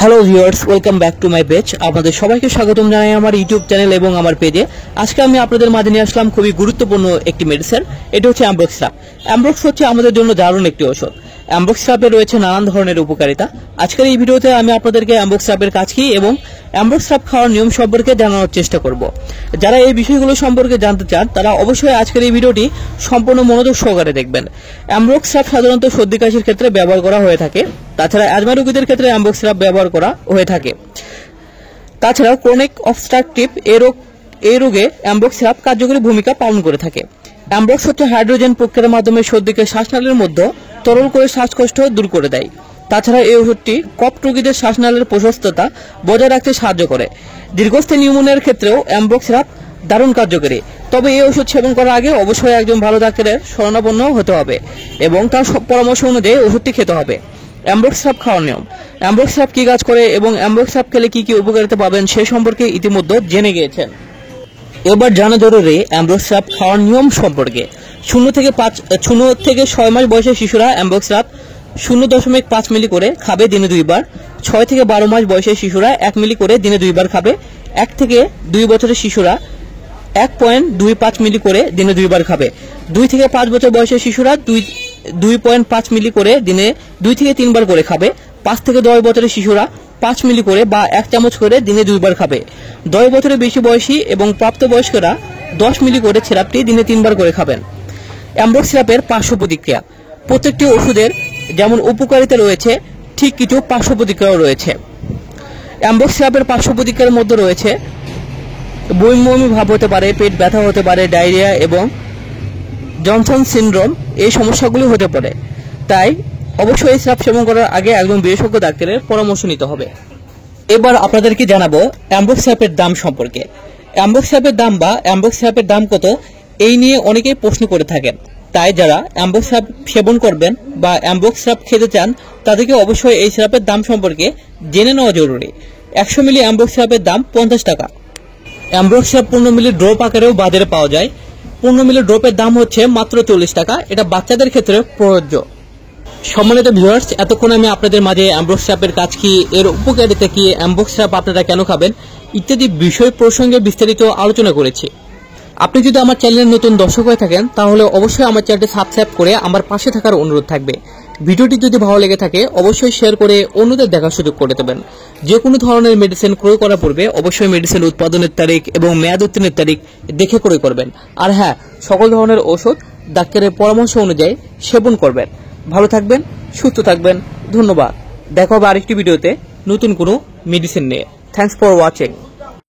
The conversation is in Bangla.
Hello viewers, welcome back to my page. আপনাদের সবাইকে স্বাগতম জানাই আমার ইউটিউব চ্যানেল এবং আমার পেজে। আজকে আমি আপনাদের মাঝে নিয়ে আসলাম খুবই গুরুত্বপূর্ণ একটি মেডিসিন। এটা হচ্ছে অ্যামব্রক্স সিরাপ। অ্যামব্রক্স হচ্ছে আমাদের জন্য দারুণ একটি ওষুধ। অ্যামব্রক্স সিরাপে রয়েছে নানান ধরনের উপকারিতা। আজকের এই ভিডিওতে আমি আপনাদেরকে অ্যামব্রক্স সিরাপের কাজ কি এবং অ্যামব্রক্স সিরাপ খাওয়ার নিয়ম সম্পর্কে জানানোর চেষ্টা করব। যারা এই বিষয়গুলো সম্পর্কে জানতে চান তারা অবশ্যই আজকের এই ভিডিওটি সম্পূর্ণ মনোযোগ সহকারে দেখবেন। অ্যামব্রক্স সিরাপ সাধারণত সর্দি কাশির ক্ষেত্রে ব্যবহার করা হয়ে থাকে। তাছাড়া অ্যাজমা রোগীদের ক্ষেত্রে অ্যামব্রক্স সিরাপ ব্যবহার করা হয়ে থাকে। তাছাড়া ক্রনিক অবস্ট্রাকটিভ এই রোগে অ্যামব্রক্স সিরাপ কার্যকরী ভূমিকা পালন করে থাকে। অ্যামব্রক্স হচ্ছে হাইড্রোজেন প্রক্রিয়ার মাধ্যমে সর্দিকে শ্বাসনালীর মধ্যে তরল করে শ্বাসকষ্ট দূর করে দেয়। তাছাড়া এই ওষুধটি কফ রোগীদের শ্বাসনালীর প্রশস্ততা বজায় রাখতে সাহায্য করে। দীর্ঘস্থায়ী নিউমোনিয়ার ক্ষেত্রেও অ্যামব্রক্স সিরাপ দারুণ কার্যকরী। তবে এই ওষুধ সেবন করার আগে অবশ্যই একজন ভালো ডাক্তারের শরণাপন্ন হতে হবে এবং তার পরামর্শ অনুযায়ী ওষুধটি খেতে হবে। অ্যামব্রক্স সিরাপ খাওয়ার নিয়ম। অ্যামব্রক্স সিরাপ কি কাজ করে এবং অ্যামব্রক্স সিরাপ খেলে কি কি উপকারিতা পাবেন সে সম্পর্কে ইতিমধ্যে জেনে গিয়েছেন। এবার জানা জরুরি অ্যামব্রক্স সিরাপ খাওয়ার নিয়ম সম্পর্কে। 0 থেকে 6 মাস বয়সের শিশুরা অ্যামব্রক্স সিরাপ 0.5 মিলি করে খাবে দিনে 2 বার। 6 থেকে 12 মাস বয়সের শিশুরা 1 মিলি করে দিনে 2 বার খাবে। 1 থেকে 2 বছরের শিশুরা 1.25 মিলি করে দিনে 2 বার খাবে। 2 থেকে 5 বছর বয়সের শিশুরা 2.5 মিলি করে দিনে 2 থেকে 3 বার করে খাবে। 5 থেকে 10 বছরের শিশুরা 5 মিলি করে বা 1 চামচ করে দিনে 2 বার খাবে। 10 বছরের বেশি বয়সী এবং প্রাপ্তবয়স্করা 10 মিলি করে সিরাপটি দিনে 3 বার করে খাবেন। অ্যামব্রক্স সিরাপের পার্শ্ব প্রতিক্রিয়া। প্রত্যেকটি ওষুধের যেমন উপকারিতা রয়েছে ঠিক কিছু পার্শ্ব প্রতিক্রিয়াও রয়েছে। অ্যামব্রক্স সিরাপের পার্শ্ব প্রতিক্রিয়ার মধ্যে রয়েছে বমি বমি ভাব হতে পারে, পেট ব্যথা হতে পারে, ডায়রিয়া এবং জনসন সিনড্রোম এই সমস্যাগুলি হতে পারে। তাই অবশ্যই এই সিরাপ সেবন করার আগে একজন বিশেষজ্ঞ ডাক্তারের পরামর্শ নিতে হবে। এবার আপনাদেরকে জানাবো অ্যামব্রক্স সিরাপের দাম সম্পর্কে। অ্যামব্রক্স সিরাপের দাম বা অ্যামব্রক্স সিরাপের দাম কত এই নিয়ে অনেকেই প্রশ্ন করে থাকেন। তাই যারা অ্যামব্রক্স সিরাপ সেবন করবেন বা অ্যামব্রক্স সিরাপ খেতে চান তাদেরকে অবশ্যই এই সিরাপের দাম সম্পর্কে জেনে নেওয়া জরুরি। 100 মিলি অ্যামব্রক্স সিরাপের দাম 50 টাকা। অ্যামব্রক্স সিরাপ 15 মিলি ড্রপ আকারেও বাজারে পাওয়া যায়। 15 মিলি ড্রপের দাম হচ্ছে মাত্র 40 টাকা। এটা বাচ্চাদের ক্ষেত্রে প্রযোজ্য। সম্মানিত ভিউয়ার্স, এতক্ষণ আমি আপনাদের মাঝে অ্যামব্রক্স সিরাপের কাজ কি, এর উপকারিতা কি, অ্যামব্রক্স সিরাপ আপনারা কেন খাবেন ইত্যাদি বিষয় প্রসঙ্গে বিস্তারিত আলোচনা করেছি। আপনি যদি আমার চ্যানেলের নতুন দর্শক হয়ে থাকেন তাহলে অবশ্যই আমার চ্যানেলটি সাবস্ক্রাইব করে আমার পাশে থাকার অনুরোধ থাকবে। ভিডিওটি যদি ভালো লেগে থাকে অবশ্যই শেয়ার করে অন্যদের দেখার সুযোগ করে দেবেন। যে কোনো ধরনের মেডিসিন ক্রয় করার পূর্বে অবশ্যই মেডিসিন উৎপাদনের তারিখ এবং মেয়াদ উত্তীর্ণের তারিখ দেখে ক্রয় করবেন। আর হ্যাঁ, সকল ধরনের ওষুধ ডাক্তারের পরামর্শ অনুযায়ী সেবন করবেন। ভালো থাকবেন, সুস্থ থাকবেন। ধন্যবাদ। দেখা হবে আরেকটি ভিডিওতে নতুন কোনো মেডিসিন নিয়ে। Thanks for watching.